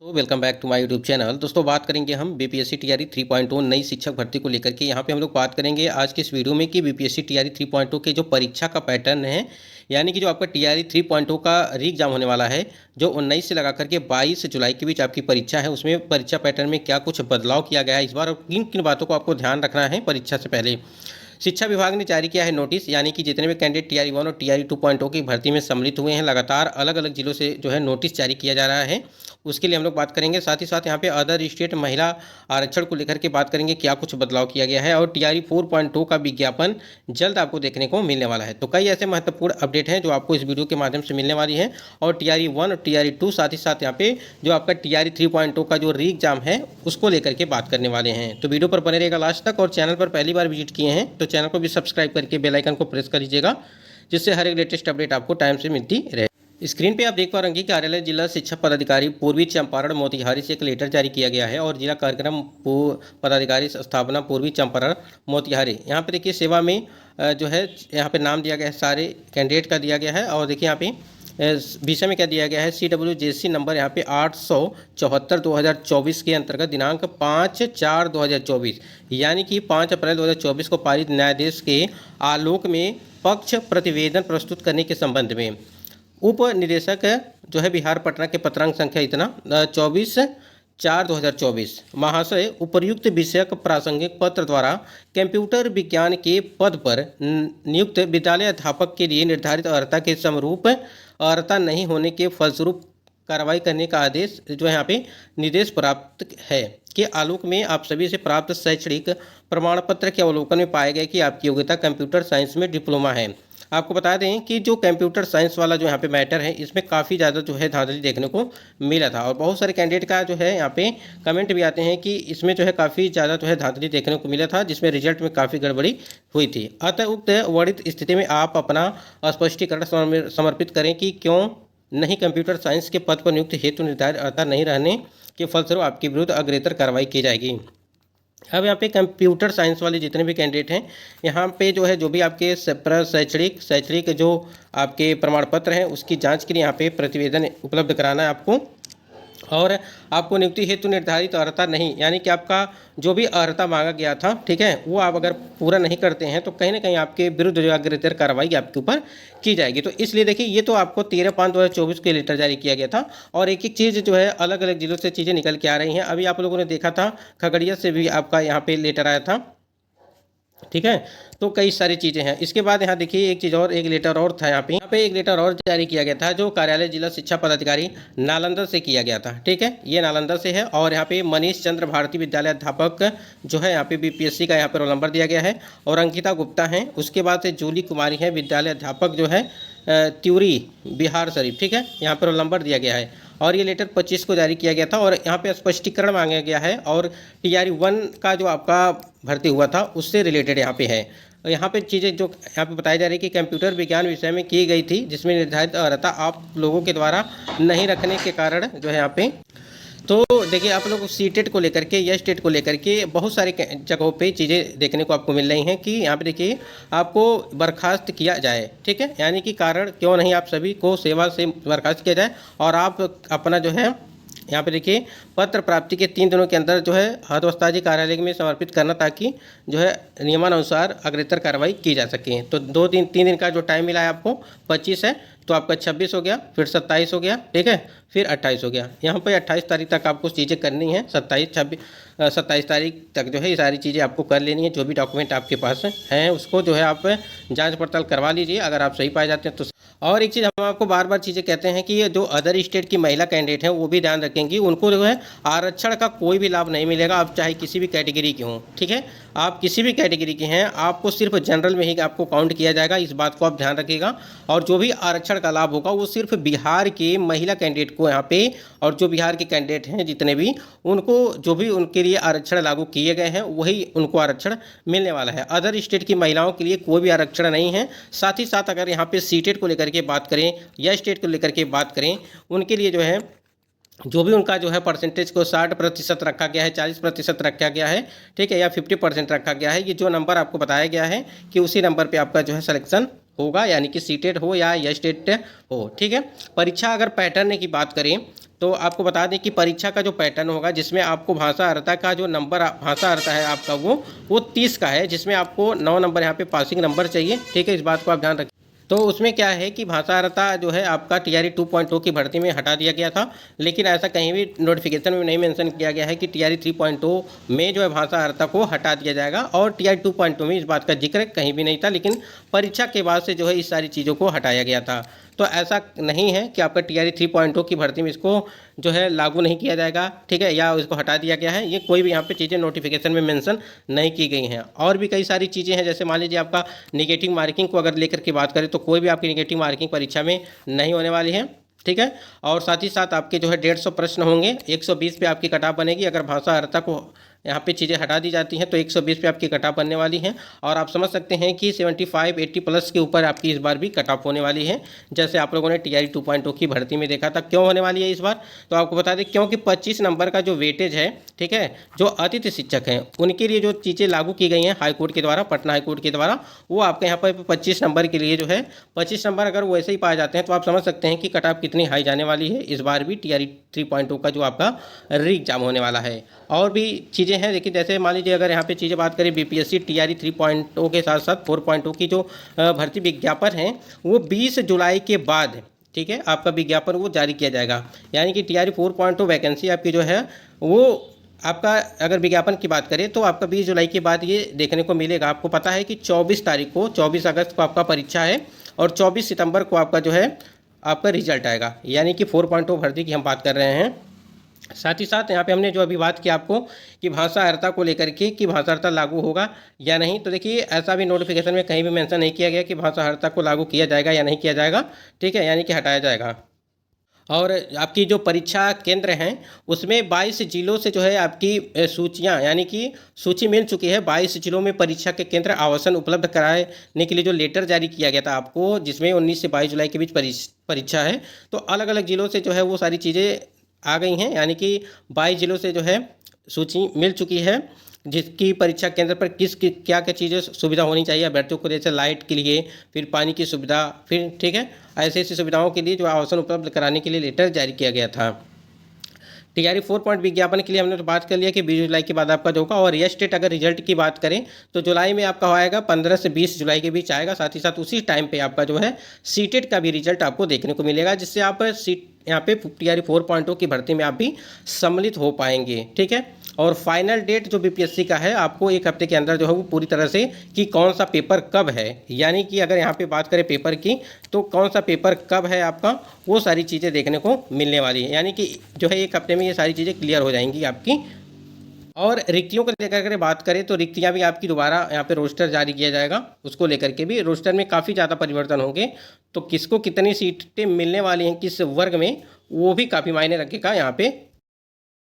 तो welcome back to my YouTube channel. दोस्तों बात करेंगे हम बीपीएससी टीआरई 3.0 नई शिक्षक भर्ती को लेकर के। यहाँ पे हम लोग बात करेंगे आज के इस वीडियो में कि बीपीएससी टीआरई 3.0 के जो परीक्षा का पैटर्न है, यानी कि जो आपका टीआरई 3.0 का री एग्जाम होने वाला है, जो 19 से लगा करके 22 जुलाई के बीच आपकी परीक्षा है, उसमें परीक्षा पैटर्न में क्या कुछ बदलाव किया गया है इस बार और किन किन बातों को आपको ध्यान रखना है परीक्षा से पहले। शिक्षा विभाग ने जारी किया है नोटिस, यानी कि जितने भी कैंडिडेट टीआरई 1 और टीआरई 2.0 की भर्ती में सम्मिलित हुए हैं, लगातार अलग अलग जिलों से जो है नोटिस जारी किया जा रहा है, उसके लिए हम लोग बात करेंगे। साथ ही साथ यहाँ पे अदर स्टेट महिला आरक्षण को लेकर के बात करेंगे, क्या कुछ बदलाव किया गया है, और टीआरई 4.2 का विज्ञापन जल्द आपको देखने को मिलने वाला है। तो कई ऐसे महत्वपूर्ण अपडेट हैं जो आपको इस वीडियो के माध्यम से मिलने वाली है। और टीआरई 1 और टीआरई 2 साथ ही साथ यहाँ पे जो आपका टीआरई 3.0 का जो री एग्जाम है उसको लेकर के बात करने वाले हैं। तो वीडियो पर बने रहेगा लास्ट तक, और चैनल पर पहली बार विजिट किए हैं तो चैनल को भी सब्सक्राइब करके बेल आइकन को प्रेस कर लीजिएगा, जिससे हर एक लेटेस्ट अपडेट आपको टाइम से मिलती रहे। स्क्रीन पे आप देख पा रहे हैं कि कार्यालय जिला शिक्षा पदाधिकारी पूर्वी चंपारण मोतिहारी से एक लेटर जारी किया गया है, और जिला कार्यक्रम पदाधिकारी स्थापना पूर्वी चंपारण मोतिहारी। यहाँ पे देखिए सेवा में जो है यहाँ पे नाम दिया गया है, सारे कैंडिडेट का दिया गया है। और देखिए यहाँ पे विषय में क्या दिया गया है, CWJC नंबर यहाँ पे 874/2024 के अंतर्गत दिनांक 5/4/2024 यानी कि 5 अप्रैल 2024 को पारित न्यायाधीश के आलोक में पक्ष प्रतिवेदन प्रस्तुत करने के संबंध में उप निदेशक जो है बिहार पटना के पत्रांक संख्या इतना 24/4/2024 महाशय उपर्युक्त विषयक प्रासंगिक पत्र द्वारा कंप्यूटर विज्ञान के पद पर नियुक्त विद्यालय अध्यापक के लिए निर्धारित अर्हता के समरूप अर्हता नहीं होने के फलस्वरूप कार्रवाई करने का आदेश जो है यहाँ पे निर्देश प्राप्त है के आलोक में आप सभी से प्राप्त शैक्षणिक प्रमाण पत्र के अवलोकन में पाया गया कि आपकी योग्यता कंप्यूटर साइंस में डिप्लोमा है। आपको बता दें कि जो कंप्यूटर साइंस वाला जो यहाँ पे मैटर है, इसमें काफ़ी ज़्यादा जो है धांधली देखने को मिला था, और बहुत सारे कैंडिडेट का जो है यहाँ पे कमेंट भी आते हैं कि इसमें जो है काफ़ी ज़्यादा जो है धांधली देखने को मिला था, जिसमें रिजल्ट में काफ़ी गड़बड़ी हुई थी। अतः उक्त वर्णित स्थिति में आप अपना स्पष्टीकरण समर्पित करें कि क्यों नहीं कंप्यूटर साइंस के पद पर नियुक्त हेतु निर्धारित अर्हता नहीं रहने के फलस्वरूप आपके विरुद्ध अग्रेतर कार्रवाई की जाएगी। अब यहाँ पे कंप्यूटर साइंस वाले जितने भी कैंडिडेट हैं, यहाँ पे जो है जो भी आपके शैक्षणिक जो आपके प्रमाण पत्र हैं उसकी जांच के लिए यहाँ पे प्रतिवेदन उपलब्ध कराना है आपको। और आपको नियुक्ति हेतु निर्धारित अर्हता नहीं, यानी कि आपका जो भी अर्हता मांगा गया था, ठीक है, वो आप अगर पूरा नहीं करते हैं तो कहीं ना कहीं आपके विरुद्ध जो अग्रेतर कार्रवाई आपके ऊपर की जाएगी। तो इसलिए देखिए ये तो आपको 13/5/2024 के लेटर जारी किया गया था, और एक एक चीज़ जो है अलग अलग जिलों से चीज़ें निकल के आ रही हैं। अभी आप लोगों ने देखा था खगड़िया से भी आपका यहाँ पे लेटर आया था, ठीक है। तो कई सारी चीज़ें हैं। इसके बाद यहाँ देखिए एक चीज़ और, एक लेटर और था यहाँ पे एक लेटर और जारी किया गया था जो कार्यालय जिला शिक्षा पदाधिकारी नालंदा से किया गया था, ठीक है, ये नालंदा से है। और यहाँ पे मनीष चंद्र भारती विद्यालय अध्यापक जो है यहाँ पे बीपीएससी का यहाँ पे रोल नंबर दिया गया है, और अंकिता गुप्ता हैं। उसके बाद से जूली कुमारी है विद्यालय अध्यापक जो है त्यूरी बिहार शरीफ, ठीक है, यहाँ पर रोल नंबर दिया गया है। और ये लेटर 25 को जारी किया गया था, और यहाँ पे स्पष्टीकरण मांगा गया है, और टीआरई 1 का जो आपका भर्ती हुआ था उससे रिलेटेड यहाँ पे है। यहाँ पे चीज़ें जो यहाँ पे बताई जा रही है कि कंप्यूटर विज्ञान विषय में की गई थी, जिसमें निर्धारित अर्हता आप लोगों के द्वारा नहीं रखने के कारण जो है यहाँ पे, तो देखिए आप लोग सीटेट को लेकर के या स्टेट को लेकर के बहुत सारे जगहों पे चीज़ें देखने को आपको मिल रही हैं कि यहाँ पे देखिए आपको बर्खास्त किया जाए, ठीक है, यानी कि कारण क्यों नहीं आप सभी को सेवा से बर्खास्त किया जाए, और आप अपना जो है यहाँ पे देखिए पत्र प्राप्ति के 3 दिनों के अंदर जो है हदवस्ताजी कार्यालय में समर्पित करना, ताकि जो है नियमानुसार अग्रेतर कार्रवाई की जा सके। तो 3 दिन का जो टाइम मिला है आपको, 25 है तो आपका 26 हो गया, फिर 27 हो गया, ठीक है, फिर 28 हो गया। यहाँ पे 28 तारीख तक आपको चीज़ें करनी है, 27 तारीख तक जो है ये सारी चीज़ें आपको कर लेनी है। जो भी डॉक्यूमेंट आपके पास हैं उसको जो है आप जांच पड़ताल करवा लीजिए, अगर आप सही पाए जाते हैं तो। और एक चीज़ हम आपको बार बार चीज़ें कहते हैं कि ये जो अदर स्टेट की महिला कैंडिडेट हैं वो भी ध्यान रखेंगी, उनको जो है आरक्षण का कोई भी लाभ नहीं मिलेगा, आप चाहे किसी भी कैटेगरी के हों, ठीक है, आप किसी भी कैटेगरी के हैं, आपको सिर्फ जनरल में ही आपको काउंट किया जाएगा, इस बात को आप ध्यान रखिएगा। और जो भी आरक्षण का लाभ होगा वो सिर्फ बिहार के महिला कैंडिडेट को यहाँ पे, और जो बिहार के कैंडिडेट हैं जितने भी, उनको जो भी उनके लिए आरक्षण लागू किए गए हैं वही उनको आरक्षण मिलने वाला है। अदर स्टेट की महिलाओं के लिए कोई भी आरक्षण नहीं है। साथ ही साथ अगर यहाँ पे सीटेट को लेकर के बात करें या स्टेट को लेकर के बात करें, उनके लिए जो है जो भी उनका जो है परसेंटेज को 60% रखा गया है, 40% रखा गया है, ठीक है, या 50% रखा गया है। ये जो नंबर आपको बताया गया है कि उसी नंबर पे आपका जो है सिलेक्शन होगा, यानी कि सीटेट हो या स्टेट हो, ठीक है। परीक्षा अगर पैटर्न की बात करें तो आपको बता दें कि परीक्षा का जो पैटर्न होगा, जिसमें आपको भाषा अर्हता का जो नंबर भाषा अर्हता है आपका वो 30 का है, जिसमें आपको 9 नंबर यहाँ पे पासिंग नंबर चाहिए। ठीक है, इस बात को आप ध्यान रखें। तो उसमें क्या है कि भाषा अर्हता जो है आपका टीआरई 2.0 की भर्ती में हटा दिया गया था, लेकिन ऐसा कहीं भी नोटिफिकेशन में नहीं मेंशन किया गया है कि टीआरई 3.0 में जो है भाषा अर्हता को हटा दिया जाएगा, और टीआरई 2.0 में इस बात का जिक्र कहीं भी नहीं था, लेकिन परीक्षा के बाद से जो है इस सारी चीज़ों को हटाया गया था। तो ऐसा नहीं है कि आपका टीआरई 3.0 की भर्ती में इसको जो है लागू नहीं किया जाएगा, ठीक है, या इसको हटा दिया गया है, ये कोई भी यहाँ पे चीज़ें नोटिफिकेशन में मेंशन नहीं की गई हैं। और भी कई सारी चीज़ें हैं, जैसे मान लीजिए आपका नेगेटिव मार्किंग को अगर लेकर के बात करें तो कोई भी आपकी नेगेटिव मार्किंग परीक्षा में नहीं होने वाली है। ठीक है, और साथ ही साथ आपके जो है 150 प्रश्न होंगे, 120 पे आपकी कट ऑफ बनेगी। अगर भाषा अर्हता को यहाँ पे चीज़ें हटा दी जाती हैं तो 120 पे आपकी कट ऑफ बनने वाली हैं, और आप समझ सकते हैं कि 75-80 प्लस के ऊपर आपकी इस बार भी कट ऑफ होने वाली है, जैसे आप लोगों ने टीआरई 2.0 की भर्ती में देखा था। क्यों होने वाली है इस बार, तो आपको बता दें क्योंकि 25 नंबर का जो वेटेज है, ठीक है, जो अतिथि शिक्षक हैं उनके लिए जो चीज़ें लागू की गई हैं हाईकोर्ट के द्वारा, पटना हाईकोर्ट के द्वारा, वो आपके यहाँ पर 25 नंबर के लिए जो है 25 नंबर अगर वैसे ही पाए जाते हैं तो आप समझ सकते हैं कि कट ऑफ कितनी हाई जाने वाली है इस बार भी टीआरई 3.0 का जो आपका री एग्जाम होने वाला है। और भी चीज़ें हैं, देखिए जैसे मान लीजिए अगर यहाँ पे चीज़ें बात करें बीपीएससी टीआरई 3.0 के साथ साथ 4.0 की जो भर्ती विज्ञापन है वो 20 जुलाई के बाद, ठीक है, आपका विज्ञापन वो जारी किया जाएगा। यानी कि टीआरई 4.0 वैकेंसी आपकी जो है वो आपका अगर विज्ञापन की बात करें तो आपका 20 जुलाई के बाद ये देखने को मिलेगा। आपको पता है कि 24 तारीख को 24 अगस्त को आपका परीक्षा है, और 24 सितंबर को आपका जो है आपका रिजल्ट आएगा, यानी कि 4.0 भर्ती की हम बात कर रहे हैं। साथ ही साथ यहाँ पे हमने जो अभी बात की आपको कि भाषा अर्हता को लेकर के कि भाषा अर्हता लागू होगा या नहीं, तो देखिए ऐसा भी नोटिफिकेशन में कहीं भी मेंशन नहीं किया गया कि भाषा अर्हता को लागू किया जाएगा या नहीं किया जाएगा, ठीक है, यानी कि हटाया जाएगा। और आपकी जो परीक्षा केंद्र हैं उसमें 22 जिलों से जो है आपकी सूचियां, यानी कि सूची मिल चुकी है। 22 जिलों में परीक्षा के केंद्र आवासन उपलब्ध कराने के लिए जो लेटर जारी किया गया था आपको, जिसमें 19 से 22 जुलाई के बीच परीक्षा है, तो अलग अलग जिलों से जो है वो सारी चीज़ें आ गई हैं, यानी कि 22 जिलों से जो है सूची मिल चुकी है जिसकी परीक्षा केंद्र पर क्या क्या चीज़ें सुविधा होनी चाहिए अभ्यर्थियों को, जैसे लाइट के लिए, फिर पानी की सुविधा, फिर ठीक है, ऐसी ऐसी सुविधाओं के लिए जो आवासन उपलब्ध कराने के लिए लेटर जारी किया गया था। टीआरई 4 विज्ञापन के लिए हमने तो बात कर लिया कि 20 जुलाई के बाद आपका जो होगा। और यह स्टेट अगर रिजल्ट की बात करें तो जुलाई में आपका आएगा 15 से 20 जुलाई के बीच आएगा। साथ ही साथ उसी टाइम पे आपका जो है सीटेट का भी रिजल्ट आपको देखने को मिलेगा, जिससे आप सीट यहाँ पे टीआरई 4.0 की भर्ती में आप भी सम्मिलित हो पाएंगे। ठीक है, और फाइनल डेट जो बीपीएससी का है आपको 1 हफ्ते के अंदर जो है वो पूरी तरह से कि कौन सा पेपर कब है, यानी कि अगर यहाँ पे बात करें पेपर की तो कौन सा पेपर कब है आपका, वो सारी चीज़ें देखने को मिलने वाली है। यानी कि जो है 1 हफ्ते में ये सारी चीज़ें क्लियर हो जाएंगी आपकी। और रिक्तियों को लेकर के बात करें तो रिक्तियां भी आपकी दोबारा यहाँ पे रोस्टर जारी किया जाएगा, उसको लेकर के भी रोस्टर में काफ़ी ज़्यादा परिवर्तन होंगे। तो किसको कितनी सीटें मिलने वाली हैं किस वर्ग में, वो भी काफ़ी मायने रखेगा यहाँ पे